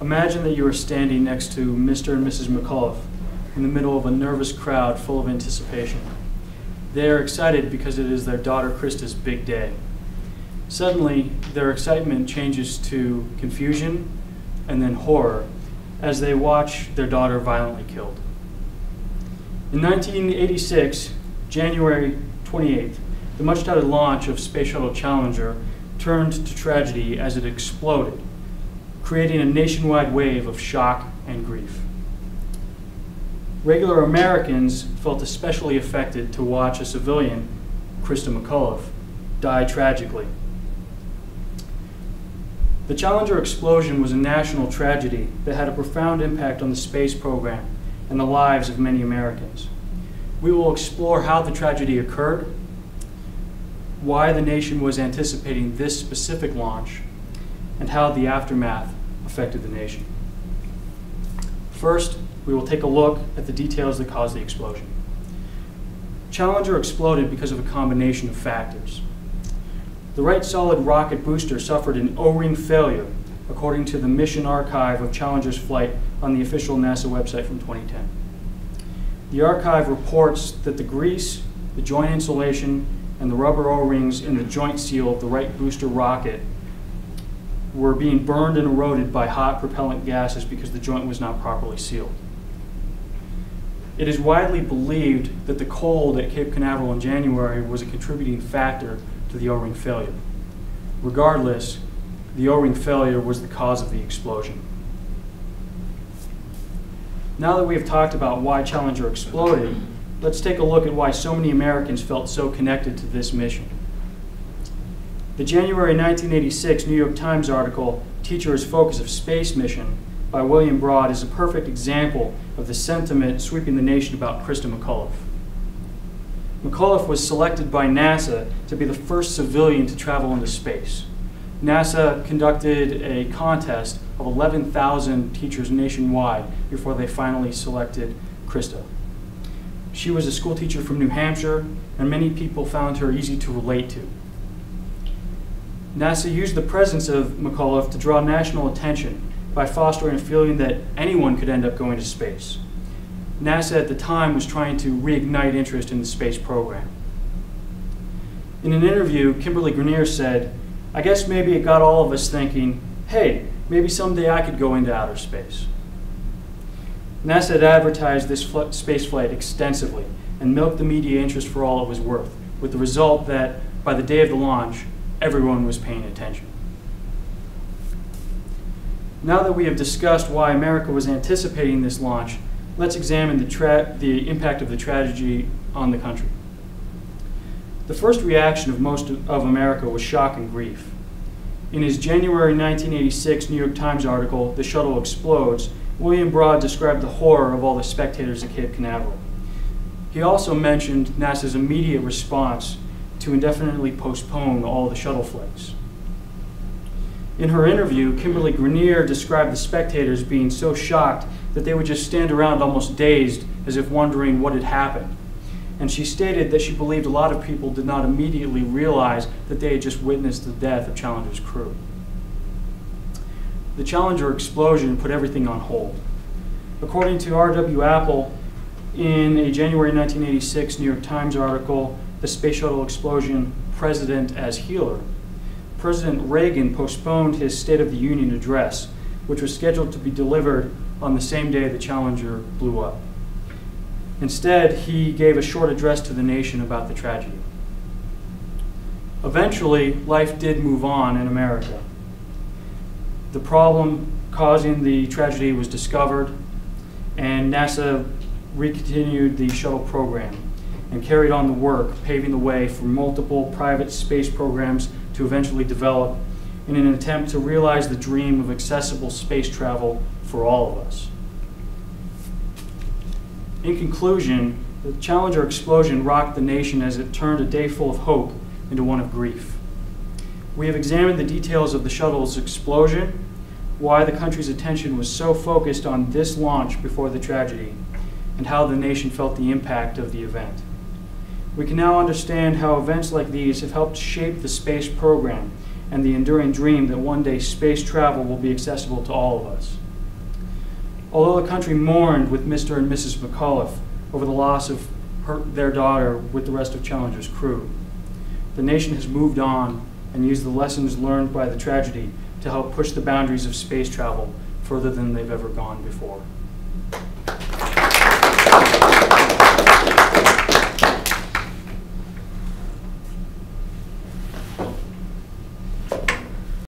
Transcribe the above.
Imagine that you are standing next to Mr. and Mrs. McAuliffe in the middle of a nervous crowd full of anticipation. They are excited because it is their daughter Krista's big day. Suddenly, their excitement changes to confusion and then horror as they watch their daughter violently killed. In 1986, January 28th, the much-touted launch of Space Shuttle Challenger turned to tragedy as it exploded, creating a nationwide wave of shock and grief. Regular Americans felt especially affected to watch a civilian, Krista McAuliffe, die tragically. The Challenger explosion was a national tragedy that had a profound impact on the space program and the lives of many Americans. We will explore how the tragedy occurred, why the nation was anticipating this specific launch, and how the aftermath affected the nation. First, we will take a look at the details that caused the explosion. Challenger exploded because of a combination of factors. The right solid rocket booster suffered an O-ring failure, according to the mission archive of Challenger's flight on the official NASA website from 2010. The archive reports that the grease, the joint insulation, and the rubber O-rings in the joint seal of the right booster rocket were being burned and eroded by hot propellant gases because the joint was not properly sealed. It is widely believed that the cold at Cape Canaveral in January was a contributing factor to the O-ring failure. Regardless, the O-ring failure was the cause of the explosion. Now that we have talked about why Challenger exploded, let's take a look at why so many Americans felt so connected to this mission. The January 1986 New York Times article, "Teacher's Focus of Space Mission," by William Broad is a perfect example of the sentiment sweeping the nation about Krista McAuliffe. McAuliffe was selected by NASA to be the first civilian to travel into space. NASA conducted a contest of 11,000 teachers nationwide before they finally selected Krista. She was a school teacher from New Hampshire, and many people found her easy to relate to. NASA used the presence of McAuliffe to draw national attention by fostering a feeling that anyone could end up going to space. NASA at the time was trying to reignite interest in the space program. In an interview, Kimberly Grenier said, "I guess maybe it got all of us thinking, hey, maybe someday I could go into outer space." NASA had advertised this space flight extensively and milked the media interest for all it was worth, with the result that by the day of the launch, everyone was paying attention. Now that we have discussed why America was anticipating this launch, let's examine the impact of the tragedy on the country. The first reaction of most of America was shock and grief. In his January 1986 New York Times article, "The Shuttle Explodes," William Broad described the horror of all the spectators at Cape Canaveral. He also mentioned NASA's immediate response to indefinitely postpone all the shuttle flights. In her interview, Kimberly Grenier described the spectators being so shocked that they would just stand around almost dazed, as if wondering what had happened. And she stated that she believed a lot of people did not immediately realize that they had just witnessed the death of Challenger's crew. The Challenger explosion put everything on hold. According to R.W. Apple, in a January 1986 New York Times article, "The Space Shuttle Explosion, President as Healer," President Reagan postponed his State of the Union address, which was scheduled to be delivered on the same day the Challenger blew up. Instead, he gave a short address to the nation about the tragedy. Eventually, life did move on in America. The problem causing the tragedy was discovered, and NASA recontinued the shuttle program and carried on the work, paving the way for multiple private space programs to eventually develop in an attempt to realize the dream of accessible space travel for all of us. In conclusion, the Challenger explosion rocked the nation as it turned a day full of hope into one of grief. We have examined the details of the shuttle's explosion, why the country's attention was so focused on this launch before the tragedy, and how the nation felt the impact of the event. We can now understand how events like these have helped shape the space program and the enduring dream that one day space travel will be accessible to all of us. Although the country mourned with Mr. and Mrs. McAuliffe over the loss of their daughter with the rest of Challenger's crew, the nation has moved on and used the lessons learned by the tragedy to help push the boundaries of space travel further than they've ever gone before.